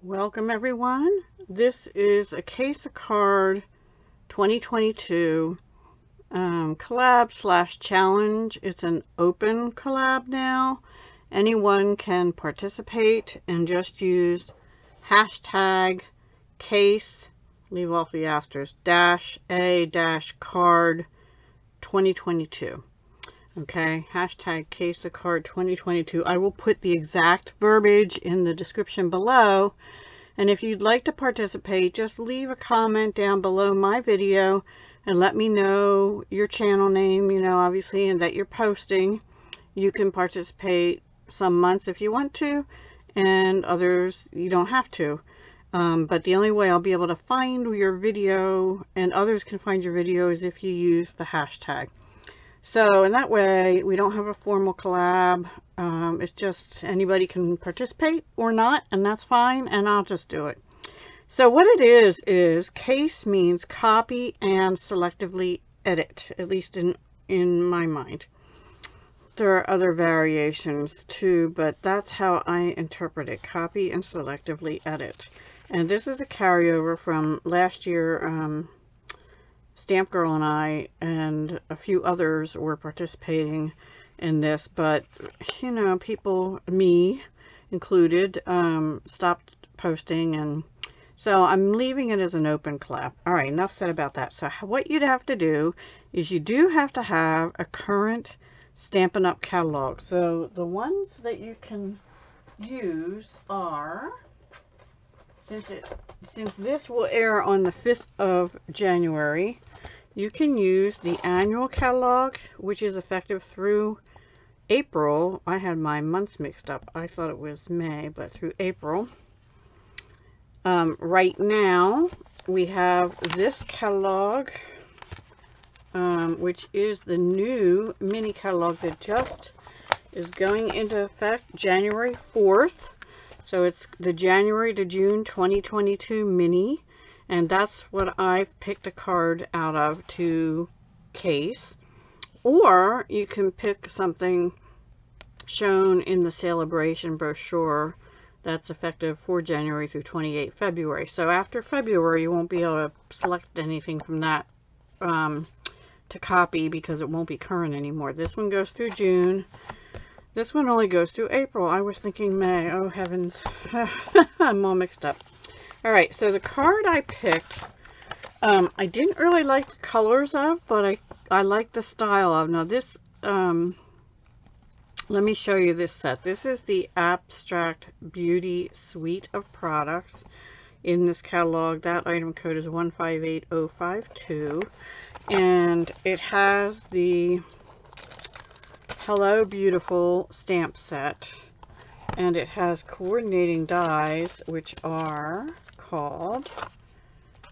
Welcome everyone. This is a CASE-A-Card 2022 collab / challenge. It's an open collab now. Anyone can participate and just use hashtag CASE, leave off the asterisk, -A-card 2022. Okay, hashtag CASE-A-CARD-2022. I will put the exact verbiage in the description below. And if you'd like to participate, just leave a comment down below my video and let me know your channel name, obviously, and that you're posting. You can participate some months if you want to, and others you don't have to. But the only way I'll be able to find your video and others can find your video is if you use the hashtag. So in that way, we don't have a formal collab. It's just anybody can participate or not, and that's fine, and I'll just do it. So what it is CASE means copy and selectively edit, at least in my mind. There are other variations too, but that's how I interpret it, copy and selectively edit. And this is a carryover from last year. Stamp Girl and I and a few others were participating in this, but people, me included, stopped posting, and so I'm leaving it as an open collab. All right, enough said about that. So what you'd have to do is you do have to have a current Stampin' Up! Catalog. So the ones that you can use are, since this will air on the 5th of January, you can use the annual catalog, which is effective through April. I had my months mixed up. I thought it was May, but through April. Right now, we have this catalog, which is the new mini catalog that just is going into effect January 4th. So it's the January to June 2022 mini, and that's what I've picked a card out of to CASE. Or you can pick something shown in the celebration brochure that's effective for January through 28 February. So after February, you won't be able to select anything from that to copy because it won't be current anymore. This one goes through June. This one only goes through April. I was thinking May. Oh, heavens. I'm all mixed up. All right, so the card I picked, I didn't really like the colors of, but I like the style of. Now this, let me show you this set. This is the Abstract Beauty suite of products in this catalog. That item code is 158052. And it has the Hello Beautiful stamp set, and it has coordinating dies, which are called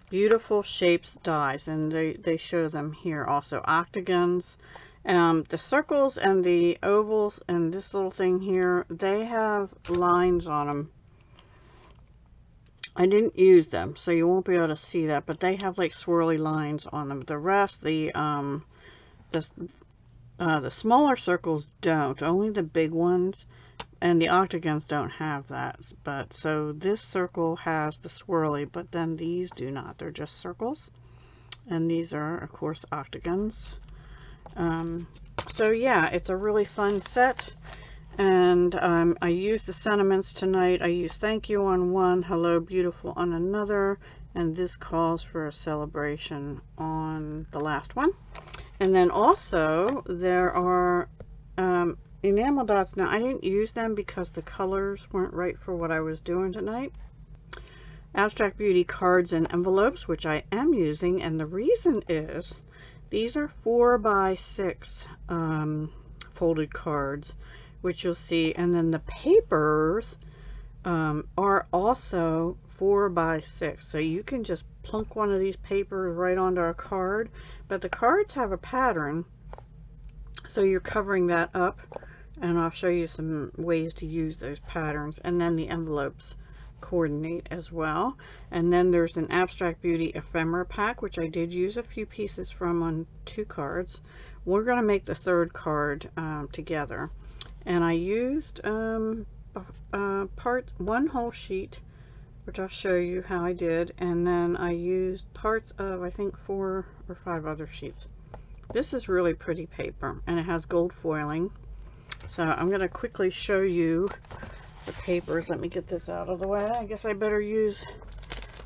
Beautiful Shapes dies, and they show them here also. Octagons, the circles and the ovals and this little thing here, they have lines on them. I didn't use them, so you won't be able to see that, but they have like swirly lines on them. The rest, the smaller circles don't, only the big ones, and the octagons don't have that. But so this circle has the swirly, but then these do not. They're just circles, and these are of course octagons. So yeah, it's a really fun set, and I used the sentiments tonight. I used thank you on one, hello beautiful on another, and this calls for a celebration on the last one. And then also there are enamel dots. Now I didn't use them because the colors weren't right for what I was doing tonight. Abstract Beauty cards and envelopes, which I am using, and the reason is these are 4x6 folded cards, which you'll see, and then the papers are also 4x6, so you can just plunk one of these papers right onto a card, but the cards have a pattern, so you're covering that up, and I'll show you some ways to use those patterns. And then the envelopes coordinate as well. And then there's an Abstract Beauty ephemera pack, which I did use a few pieces from on 2 cards. We're going to make the 3rd card together, and I used one whole sheet which I'll show you how I did, and then I used parts of, I think, 4 or 5 other sheets. This is really pretty paper, and it has gold foiling. So I'm going to quickly show you the papers. Let me get this out of the way. I guess I better use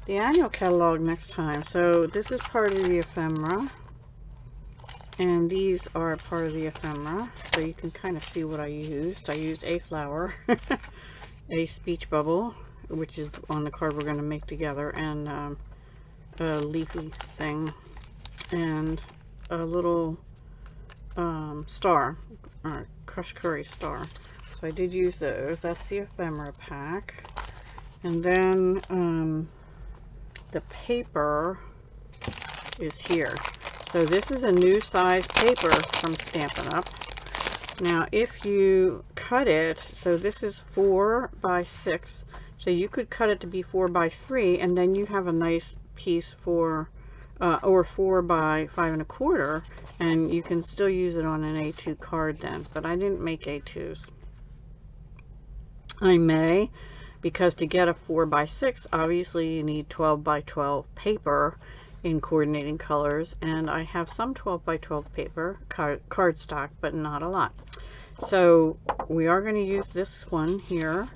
the annual catalog next time. So this is part of the ephemera, and these are part of the ephemera, so you can kind of see what I used. I used a flower, a speech bubble, which is on the card we're going to make together, and a leafy thing, and a little star, or crushed curry star. So I did use those. That's the ephemera pack. And then the paper is here. So this is a new size paper from Stampin' Up. Now if you cut it, so this is 4 by 6, so you could cut it to be 4 by 3, and then you have a nice piece for or 4 by 5 1/4, and you can still use it on an A2 card then. But I didn't make A2s. I may, because to get a 4 by 6, obviously you need 12 by 12 paper in coordinating colors, and I have some 12 by 12 paper cardstock, but not a lot. So we are going to use this one here.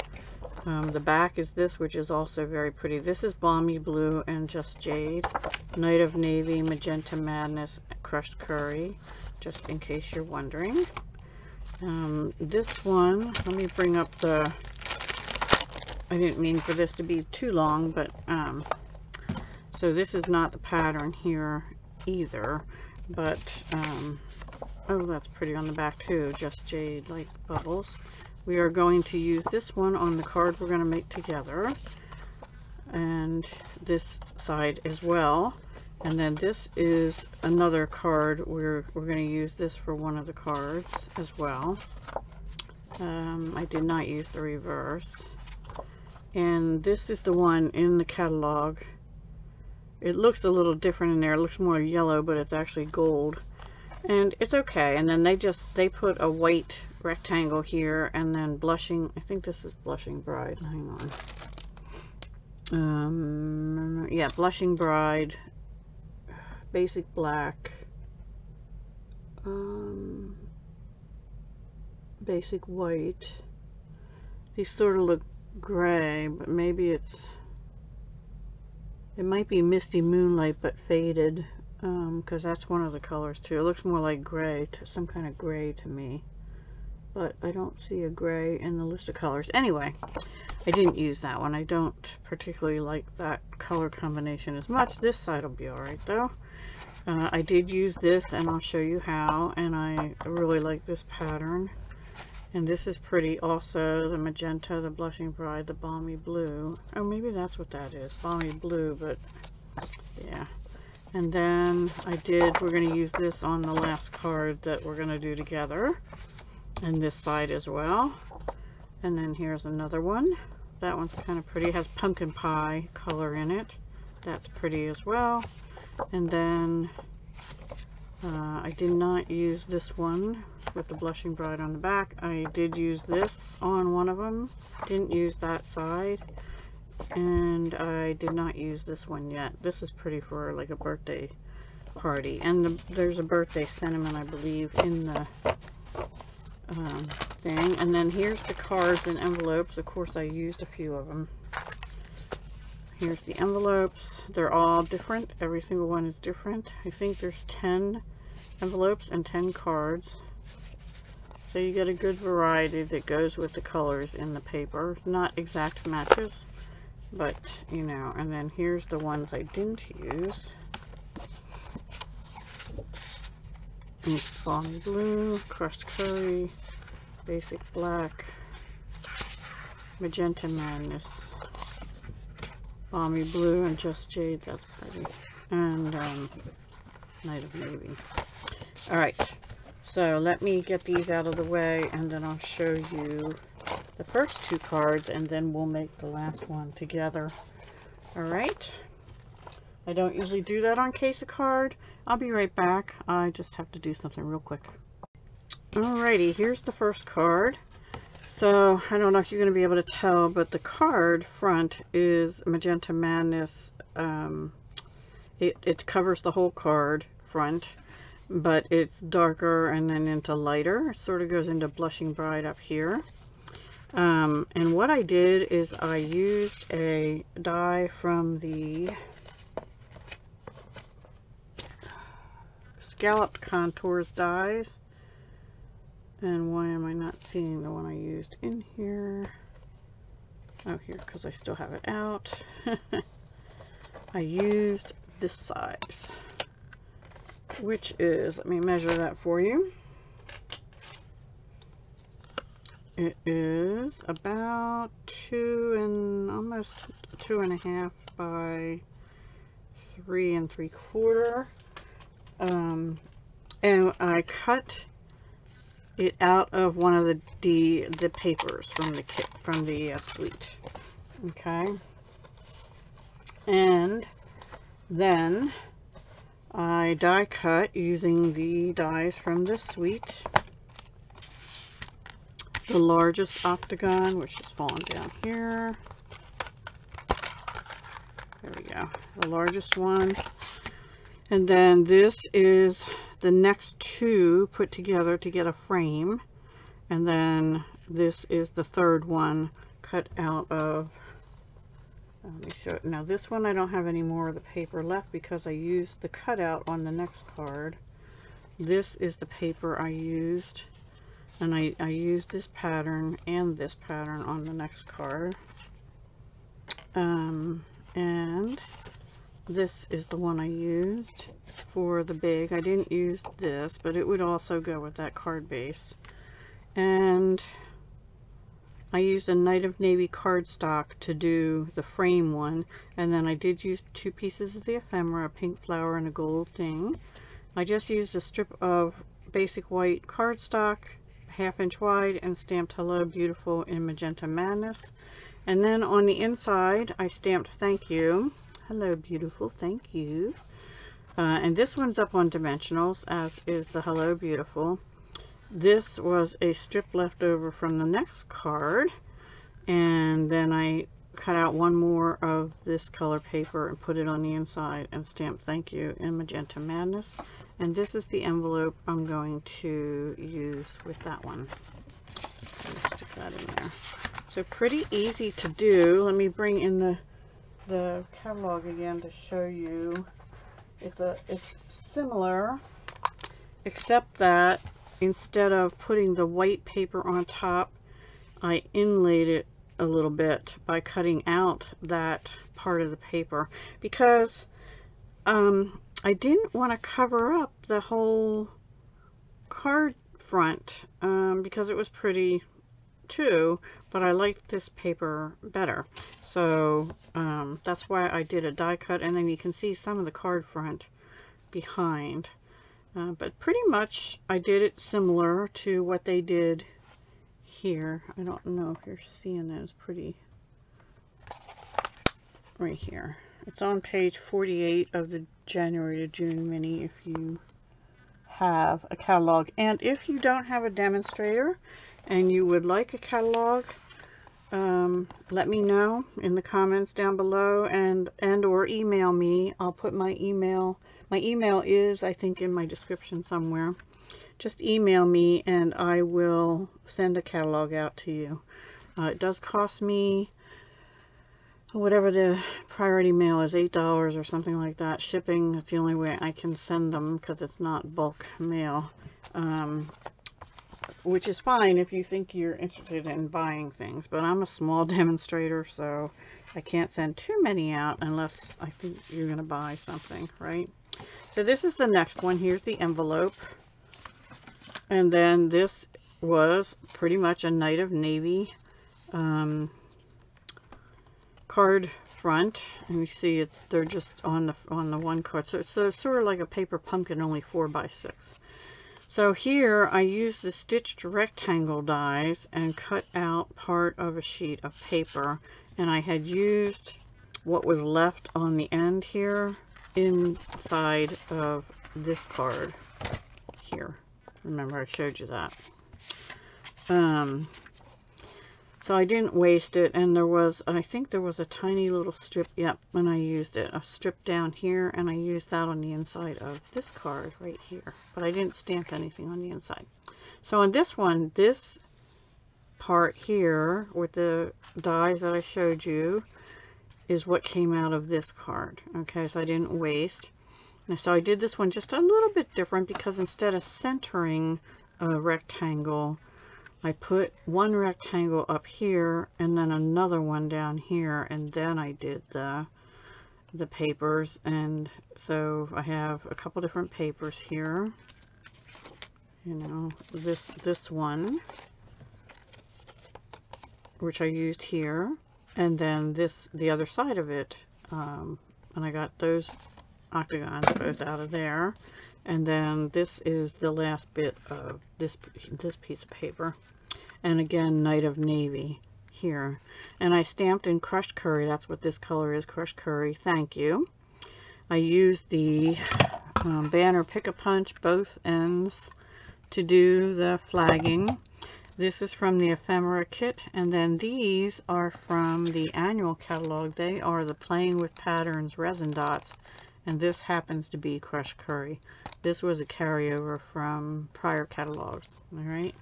The back is this, which is also very pretty. This is Balmy Blue and Just Jade, Night of Navy, Magenta Madness, Crushed Curry, just in case you're wondering. This one, let me bring up the, I didn't mean for this to be too long, but so this is not the pattern here either, but oh, that's pretty on the back too, Just Jade Light Bubbles. We are going to use this one on the card we're going to make together, and this side as well. And then this is another card. We're going to use this for one of the cards as well. I did not use the reverse. And this is the one in the catalog. It looks a little different in there. It looks more yellow, but it's actually gold. And it's okay. And then they put a white rectangle here, and then blushing, I think this is Blushing Bride. Hang on. Yeah, Blushing Bride, basic black, basic white. These sort of look gray, but maybe it might be Misty Moonlight but faded, because that's one of the colors too. It looks more like gray, some kind of gray to me, but I don't see a gray in the list of colors. Anyway, I didn't use that one. I don't particularly like that color combination as much. This side will be alright though. I did use this, and I'll show you how, and I really like this pattern. And this is pretty also, the magenta, the Blushing Bride, the Balmy Blue. Oh, maybe that's what that is, Balmy Blue, but yeah. And then we're going to use this on the last card that we're going to do together, and this side as well. And then here's another one. That one's kind of pretty. It has pumpkin pie color in it. That's pretty as well. And then I did not use this one with the Blushing Bride on the back. I did use this on one of them. Didn't use that side. And I did not use this one yet. This is pretty for like a birthday party. And there's a birthday sentiment, I believe, in the thing. And then here's the cards and envelopes. Of course, I used a few of them. Here's the envelopes. They're all different. Every single one is different. I think there's 10 envelopes and 10 cards. So you get a good variety that goes with the colors in the paper. Not exact matches, but you know. And then here's the ones I didn't use. Balmy Blue, Crushed Curry, Basic Black, Magenta Madness, Balmy Blue, and Just Jade, that's pretty, and Night of Navy. Alright, so let me get these out of the way, and then I'll show you the first two cards, and then we'll make the last one together. Alright, I don't usually do that on CASE-A-Card. I'll be right back. I just have to do something real quick. Alrighty, here's the first card. So I don't know if you're going to be able to tell, but the card front is Magenta Madness. It covers the whole card front, but it's darker and then into lighter. It sort of goes into Blushing Bride up here. And what I did is I used a die from the Scalloped Contours dies. And why am I not seeing the one I used in here? Oh, here, because I still have it out. I used this size, which is, let me measure that for you. It is about almost 2.5 by 3 3/4. And I cut it out of one of the papers from the kit, from the suite. Okay, and then I die cut using the dies from the suite. The largest octagon, which is falling down here. There we go, the largest one. And then this is the next two put together to get a frame. And then this is the third one cut out of, let me show it. Now this one I don't have any more of the paper left because I used the cutout on the next card. This is the paper I used. And I used this pattern and this pattern on the next card. And this is the one I used for the big. I didn't use this, but it would also go with that card base. And I used a Night of Navy cardstock to do the frame one. And then I did use 2 pieces of the ephemera, a pink flower and a gold thing. I just used a strip of basic white cardstock, 1/2 inch wide, and stamped Hello Beautiful in Magenta Madness. And then on the inside I stamped Thank You. Hello Beautiful, thank you. And this one's up on dimensionals, as is the Hello Beautiful. This was a strip left over from the next card, and then I cut out one more of this color paper and put it on the inside and stamped Thank You in Magenta Madness. And this is the envelope I'm going to use with that one. Stick that in there. So pretty easy to do. Let me bring in the catalog again to show you. It's similar, except that instead of putting the white paper on top, I inlaid it a little bit by cutting out that part of the paper, because I didn't want to cover up the whole card front because it was pretty too, but I liked this paper better. So that's why I did a die cut, and then you can see some of the card front behind. But pretty much I did it similar to what they did here. I don't know if you're seeing that. It's pretty right here. It's on page 48 of the January to June mini if you have a catalog. And if you don't have a demonstrator and you would like a catalog, let me know in the comments down below, and or email me. I'll put my email. My email is, I think, in my description somewhere. Just email me and I will send a catalog out to you. It does cost me whatever the priority mail is, $8 or something like that. Shipping, it's the only way I can send them because it's not bulk mail. Which is fine if you think you're interested in buying things, but I'm a small demonstrator, so I can't send too many out unless I think you're going to buy something, right? So this is the next one. Here's the envelope. And then this was pretty much a Night of Navy card front, and you see they're just on the one card, so it's sort of like a paper pumpkin, only 4x6. So here I used the stitched rectangle dies and cut out part of a sheet of paper, and I had used what was left on the end here inside of this card here. Remember I showed you that. So I didn't waste it, and there was, I think there was a tiny little strip, yep, when I used it, a strip down here, and I used that on the inside of this card right here, but I didn't stamp anything on the inside. So on this one, this part here with the dies that I showed you is what came out of this card. Okay, so I didn't waste. And so I did this one just a little bit different, because instead of centering a rectangle, I put one rectangle up here and then another one down here, and then I did the papers. And so I have a couple different papers here. You know, this one, which I used here, and then the other side of it, and I got those octagons both out of there. And then this is the last bit of this piece of paper, and again, Night of Navy here, and I stamped in crushed curry. That's what this color is, crushed curry. Thank you. I used the banner pick-a-punch both ends to do the flagging. This is from the ephemera kit, and then these are from the annual catalog. They are the Playing with Patterns resin dots, and this happens to be crushed curry. This was a carryover from prior catalogs. All right,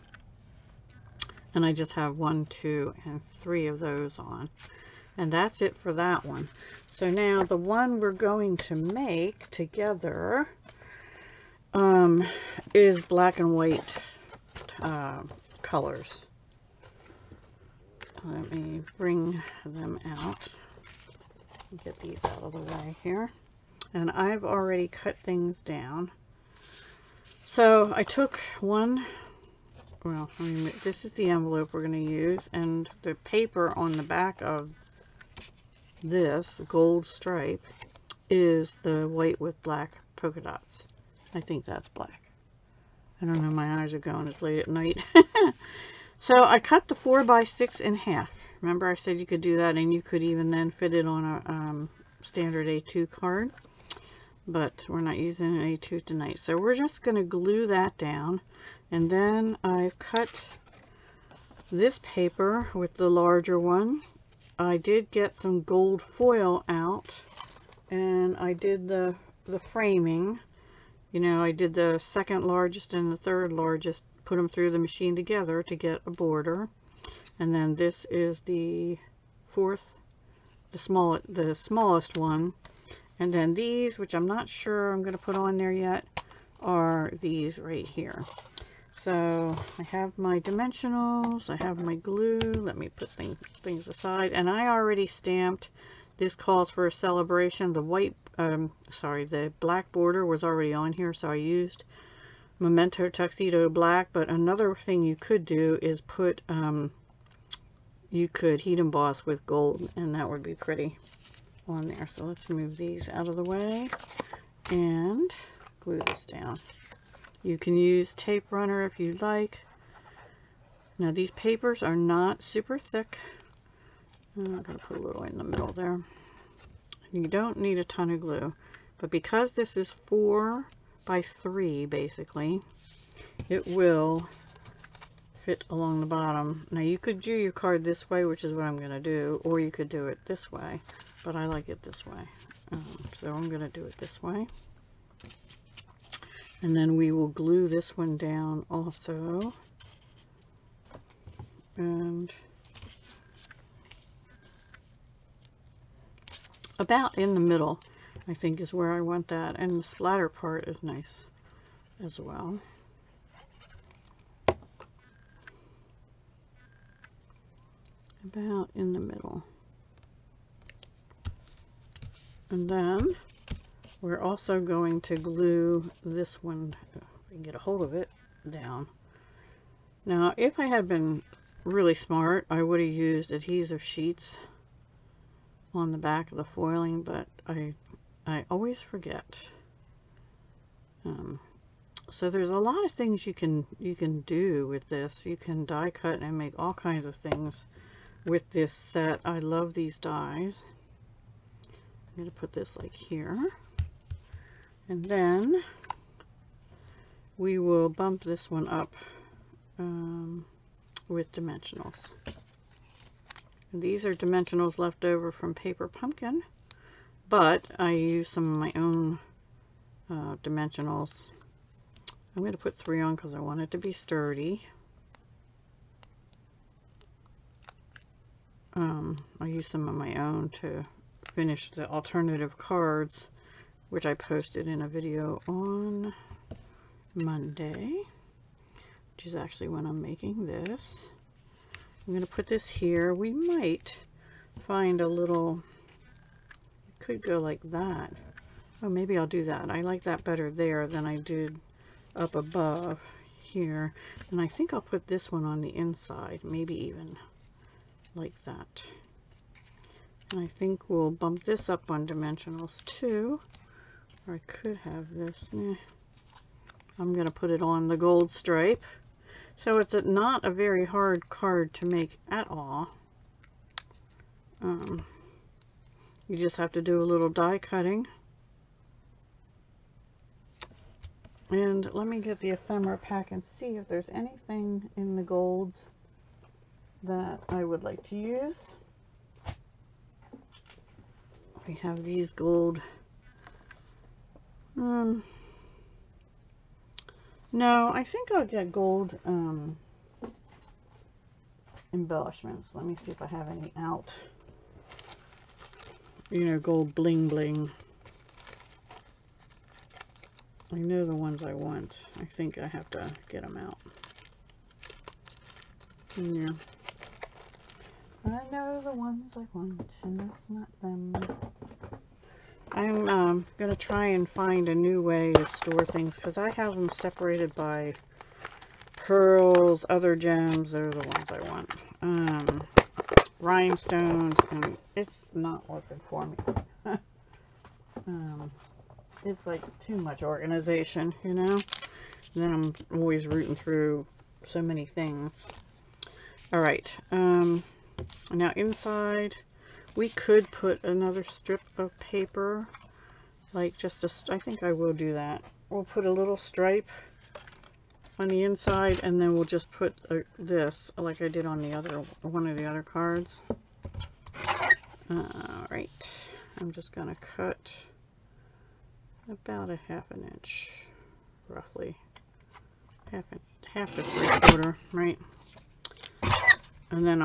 and I just have 1, 2, and 3 of those on, and that's it for that one. So now the one we're going to make together is black and white colors. Let me bring them out, get these out of the way here. And I've already cut things down. So I took one, well, I mean, this is the envelope we're going to use, and the paper on the back of this gold stripe is the white with black polka dots. I think that's black. I don't know, my eyes are going, it's late at night. So I cut the 4x6 in half. Remember I said you could do that, and you could even then fit it on a standard A2 card. But we're not using an A2 tonight. So we're just going to glue that down. And then I've cut this paper with the larger one. I did get some gold foil out, and I did the framing. You know, I did the second largest and the third largest, put them through the machine together to get a border. And then this is the the smallest one. And then these, which I'm not sure I'm going to put on there yet, are these right here. So I have my dimensionals, I have my glue. Let me put things aside. And I already stamped. This calls for a celebration. The white, the black border was already on here, so I used Memento Tuxedo Black. But another thing you could do is put, you could heat emboss with gold, and that would be pretty on there. So let's move these out of the way and glue this down. You can use tape runner if you like. Now these papers are not super thick. I'm going to put a little in the middle there. You don't need a ton of glue, but because this is 4x3 basically, it will fit along the bottom. Now you could do your card this way, which is what I'm going to do, or you could do it this way, but I like it this way. So I'm going to do it this way. And then we will glue this one down also. And about in the middle, I think, is where I want that. And the splatter part is nice as well. About in the middle. And then we're also going to glue this one, if we can get a hold of it, down. Now, if I had been really smart, I would have used adhesive sheets on the back of the foiling, but I always forget. So there's a lot of things you can do with this. You can die cut and make all kinds of things with this set. I love these dies. I'm going to put this like here. And then we will bump this one up with dimensionals. And these are dimensionals left over from Paper Pumpkin, but I use some of my own dimensionals. I'm going to put 3 on because I want it to be sturdy. I use some of my own to finish the alternative cards, which I posted in a video on Monday, which is actually when I'm making this. I'm going to put this here. We might find a little, it could go like that. Oh, maybe I'll do that. I like that better there than I did up above here. And I think I'll put this one on the inside, maybe even like that. And I think we'll bump this up on dimensionals too. Or I could have this. I'm going to put it on the gold stripe. So it's not a very hard card to make at all. You just have to do a little die cutting. And let me get the ephemera pack and see if there's anything in the golds that I would like to use. We have these gold. No, I think I'll get gold embellishments. Let me see if I have any out. You know, gold bling bling. I know the ones I want. I think I have to get them out. Yeah. I know the ones I want, and that's not them. I'm going to try and find a new way to store things, because I have them separated by pearls, other gems. They're the ones I want. Rhinestones, and it's not working for me. It's like too much organization, you know? And then I'm always rooting through so many things. All right. Now inside, we could put another strip of paper, like just a, I think I will do that. We'll put a little stripe on the inside, and then we'll just put this, like I did on the other, one of the other cards. All right. I'm just gonna cut about a 1/2 inch, roughly half to 3/4, right? And then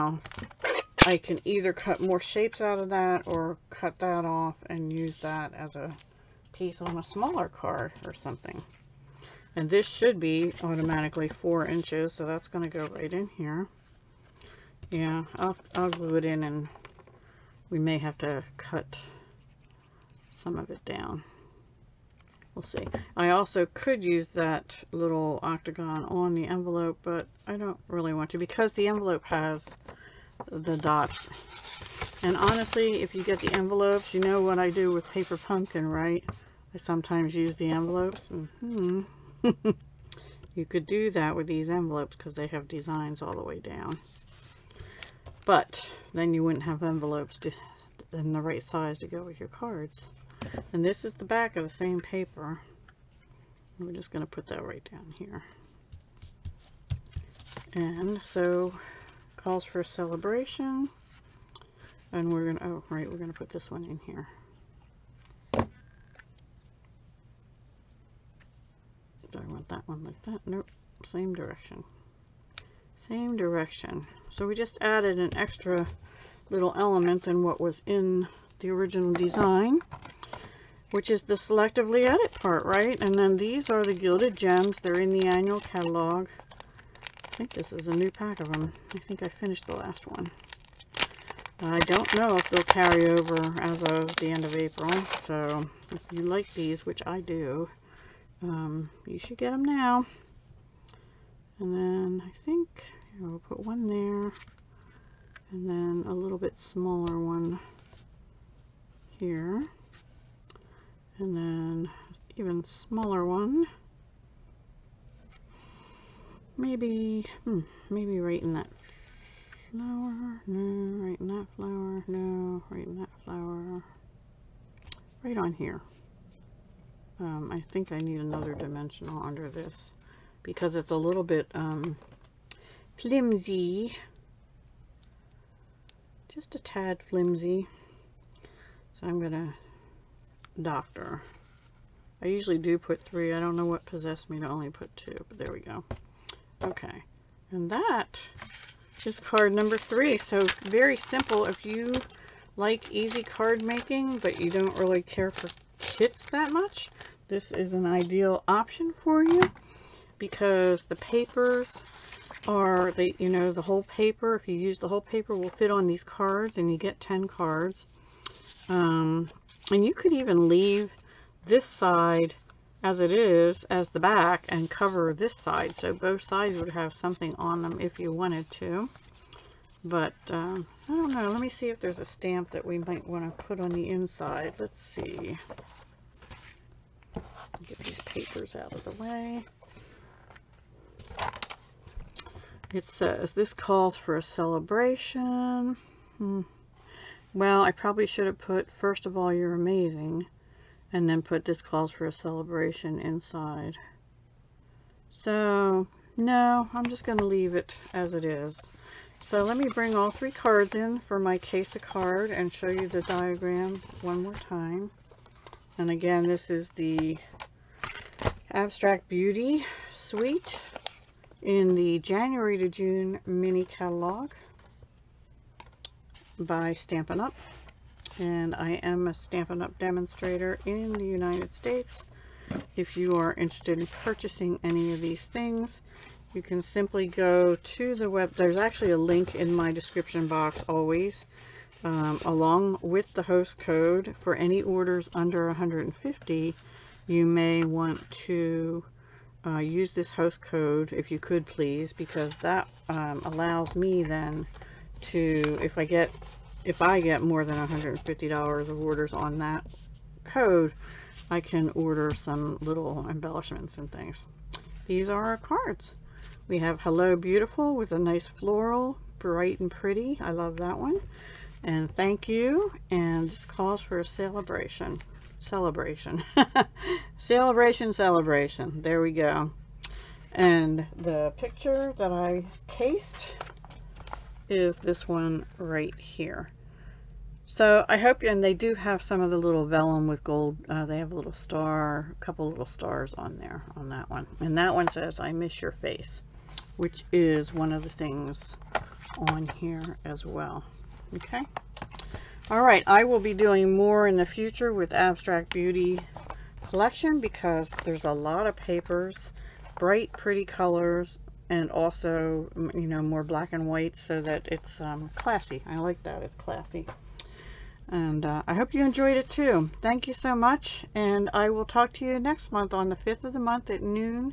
I can either cut more shapes out of that or cut that off and use that as a piece on a smaller card or something. And this should be automatically 4 inches, so that's going to go right in here. Yeah, I'll glue it in, and we may have to cut some of it down. We'll see. I also could use that little octagon on the envelope, but I don't really want to, because the envelope has the dots. And honestly, if you get the envelopes, you know what I do with Paper Pumpkin, right? I sometimes use the envelopes. You could do that with these envelopes because they have designs all the way down. But then you wouldn't have envelopes in the right size to go with your cards. And this is the back of the same paper. We're just going to put that right down here. And so, calls for a celebration. And we're going to, oh, right, we're going to put this one in here. Do I want that one like that? Nope, same direction. Same direction. So we just added an extra little element than what was in the original design, which is the selectively edit part, right? And then these are the gilded gems. They're in the annual catalog. I think this is a new pack of them. I think I finished the last one. I don't know if they'll carry over as of the end of April. So if you like these, which I do, you should get them now. And then I think we'll put one there, and then a little bit smaller one here. And then even smaller one, maybe right in that flower, no, right in that flower, no, right in that flower, right on here. I think I need another dimensional under this because it's a little bit flimsy just a tad flimsy. So I'm gonna doctor. I usually do put 3. I don't know what possessed me to only put 2, but there we go. Okay, and that is card number 3. So very simple. If you like easy card making, but you don't really care for kits that much, this is an ideal option for you, because the papers are, you know, the whole paper, if you use the whole paper, will fit on these cards, and you get 10 cards. And you could even leave this side as it is, as the back, and cover this side, so both sides would have something on them if you wanted to. But I don't know, let me see if there's a stamp that we might want to put on the inside. Let's see. Get these papers out of the way. It says, this calls for a celebration. Well, I probably should have put, first of all, you're amazing, and then put this calls for a celebration inside. So, no, I'm just going to leave it as it is. So let me bring all 3 cards in for my case of card and show you the diagram one more time. And again, this is the Abstract Beauty Suite in the January to June mini catalog by Stampin' Up. And I am a Stampin' Up demonstrator in the United States. If you are interested in purchasing any of these things, you can simply go to the web. There's actually a link in my description box always, along with the host code. For any orders under 150, you may want to use this host code, if you could please, because that allows me then to, if I get more than $150 of orders on that code, I can order some little embellishments and things. These are our cards. We have Hello Beautiful with a nice floral, bright and pretty. I love that one. And thank you. And this calls for a celebration. Celebration. Celebration. There we go. And the picture that I cased is this one right here. So I hope, and they do have some of the little vellum with gold. They have a little star, a couple little stars on there, on that one. And that one says, I miss your face, which is one of the things on here as well. Okay. All right. I will be doing more in the future with Abstract Beauty collection, because there's a lot of papers, bright, pretty colors, and also, you know, more black and white, so that it's classy. I like that. It's classy. And I hope you enjoyed it too. Thank you so much, and I will talk to you next month on the 5th of the month at noon.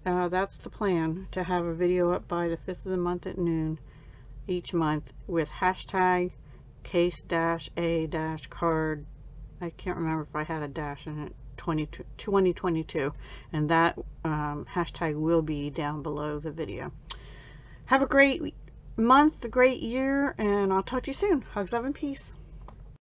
That's the plan, to have a video up by the 5th of the month at noon each month with hashtag CASE-A-CARD. I can't remember if I had a dash in it. 2022, and that hashtag will be down below the video. Have a great month, a great year, and I'll talk to you soon. Hugs, love, and peace.